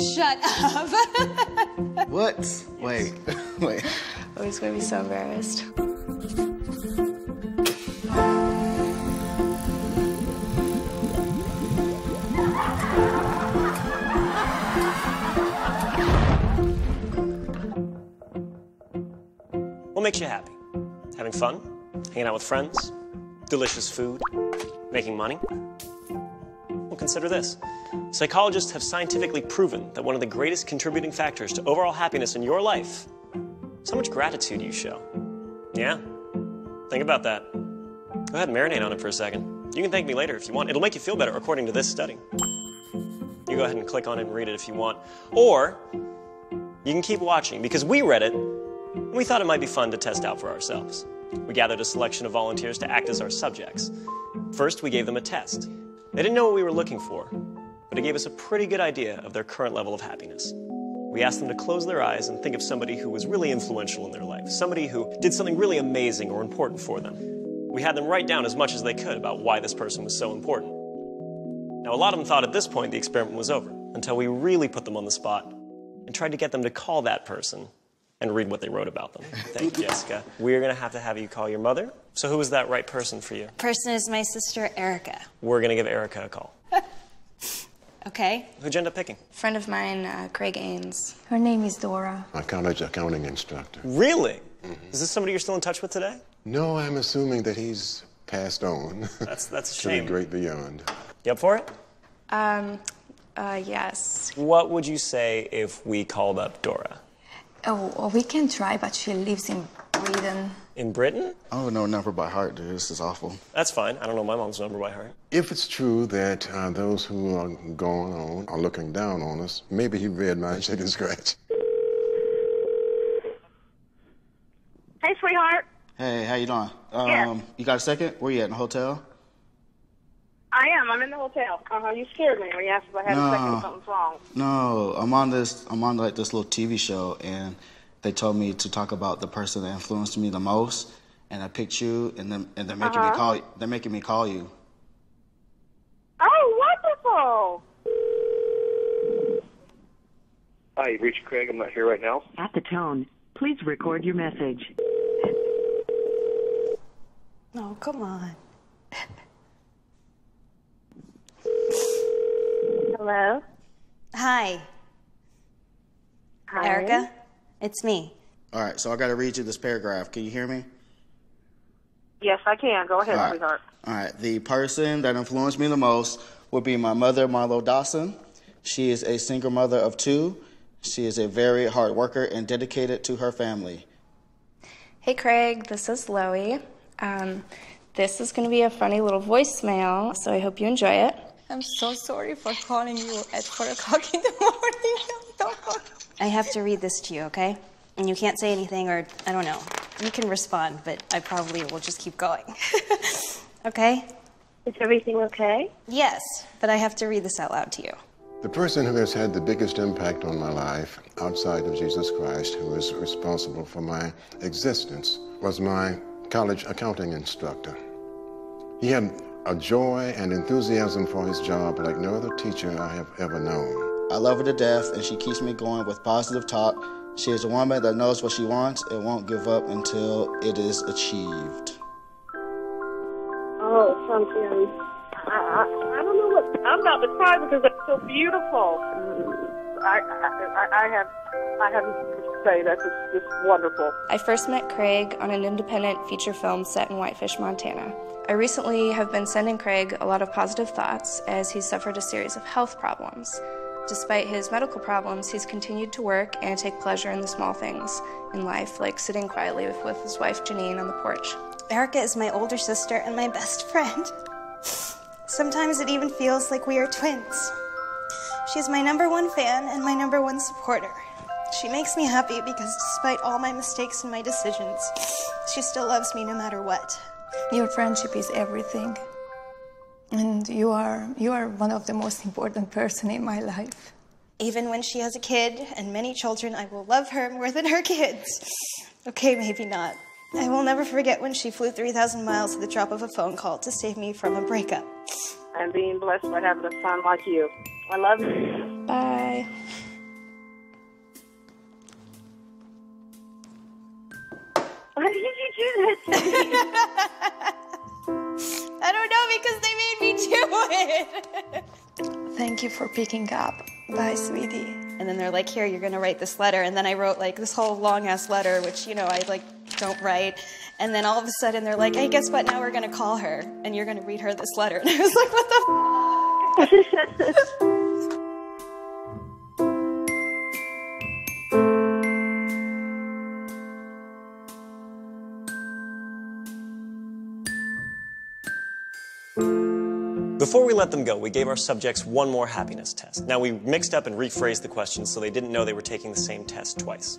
Shut up. What? Wait. Oh, he's gonna be so embarrassed. What makes you happy? Having fun? Hanging out with friends? Delicious food? Making money? Well, consider this. Psychologists have scientifically proven that one of the greatest contributing factors to overall happiness in your life is how much gratitude you show. Yeah? Think about that. Go ahead and marinate on it for a second. You can thank me later if you want. It'll make you feel better according to this study. You go ahead and click on it and read it if you want. Or you can keep watching because we read it and we thought it might be fun to test out for ourselves. We gathered a selection of volunteers to act as our subjects. First, we gave them a test. They didn't know what we were looking for, but it gave us a pretty good idea of their current level of happiness. We asked them to close their eyes and think of somebody who was really influential in their life, somebody who did something really amazing or important for them. We had them write down as much as they could about why this person was so important. Now, a lot of them thought at this point the experiment was over, until we really put them on the spot and tried to get them to call that person and read what they wrote about them. Thank you, Jessica. We're going to have you call your mother. So who is that right person for you? Person is my sister, Erica. We're going to give Erica a call. Okay. Who'd you end up picking? Friend of mine, Craig Ains. Her name is Dora. My college accounting instructor. Really? Is this somebody you're still in touch with today? No, I'm assuming that he's passed on. That's a To shame. the great beyond. You up for it? Yes. What would you say if we called up Dora? Oh, we can try, but she lives in Britain. In Britain? I don't know number by heart, dude. This is awful. That's fine. I don't know my mom's number by heart. If it's true that those who are going on are looking down on us, maybe he read my chicken scratch. Hey, sweetheart. Hey, how you doing? Yeah. You got a second? Where you at, in the hotel? I am. I'm in the hotel. You scared me when you asked if I had a second or something's wrong. No, I'm on like this little TV show, and they told me to talk about the person that influenced me the most, and I picked you, and they're making me call. They're making me call you. Oh, wonderful! Hi, you've reached Craig. I'm not here right now. At the tone, please record your message. Oh, come on. Hello? Hi. Hi. Erica? It's me. All right, so I got to read you this paragraph. Can you hear me? Yes, I can. Go ahead, All right. sweetheart. All right. The person that influenced me the most would be my mother, Marlo Dawson. She is a single mother of 2. She is a very hard worker and dedicated to her family. Hey, Craig. This is Loie. This is going to be a funny little voicemail, so I hope you enjoy it. I'm so sorry for calling you at 4 o'clock in the morning. I have to read this to you, okay? And you can't say anything or, I don't know. You can respond, but I probably will just keep going. Okay? Is everything okay? Yes, but I have to read this out loud to you. The person who has had the biggest impact on my life, outside of Jesus Christ, who is responsible for my existence, was my college accounting instructor. He had a joy and enthusiasm for his job like no other teacher I have ever known. I love her to death, and she keeps me going with positive talk. She is a woman that knows what she wants and won't give up until it is achieved. Oh, something. I don't know what. I'm about to cry because that's so beautiful. I have to say that's just wonderful. I first met Craig on an independent feature film set in Whitefish, Montana. I recently have been sending Craig a lot of positive thoughts as he's suffered a series of health problems. Despite his medical problems, he's continued to work and take pleasure in the small things in life, like sitting quietly with his wife Janine on the porch. Erica is my older sister and my best friend. Sometimes it even feels like we are twins. She's my #1 fan and my #1 supporter. She makes me happy because despite all my mistakes and my decisions, she still loves me no matter what. Your friendship is everything. And you are one of the most important person in my life. Even when she has a kid and many children, I will love her more than her kids. Okay, maybe not. I will never forget when she flew 3,000 miles at the drop of a phone call to save me from a breakup. I'm being blessed by having a son like you. I love you. Bye. Why did you do that to me? I don't know, because they made me do it. Thank you for picking up. Bye, sweetie. And then they're like, here, you're going to write this letter. And then I wrote like this whole long-ass letter, which, you know, I like don't write. And then all of a sudden they're like, hey, guess what? Now we're going to call her and you're going to read her this letter. And I was like, what the f? Before we let them go, we gave our subjects one more happiness test. Now, we mixed up and rephrased the questions so they didn't know they were taking the same test twice.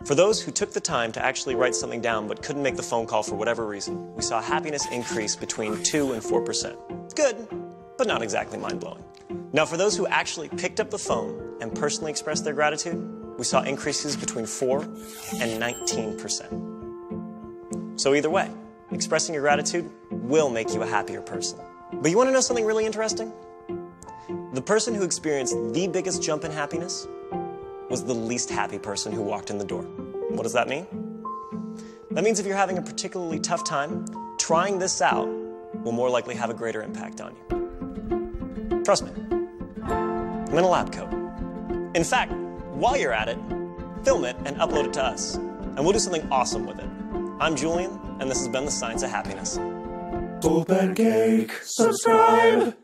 For those who took the time to actually write something down but couldn't make the phone call for whatever reason, we saw happiness increase between 2 and 4%. Good, but not exactly mind-blowing. Now, for those who actually picked up the phone and personally expressed their gratitude, we saw increases between 4 and 19%. So either way, expressing your gratitude will make you a happier person. But you want to know something really interesting? The person who experienced the biggest jump in happiness was the least happy person who walked in the door. What does that mean? That means if you're having a particularly tough time, trying this out will more likely have a greater impact on you. Trust me. I'm in a lab coat. In fact, while you're at it, film it and upload it to us, and we'll do something awesome with it. I'm Julian, and this has been The Science of Happiness. SOULPANCAKE, subscribe!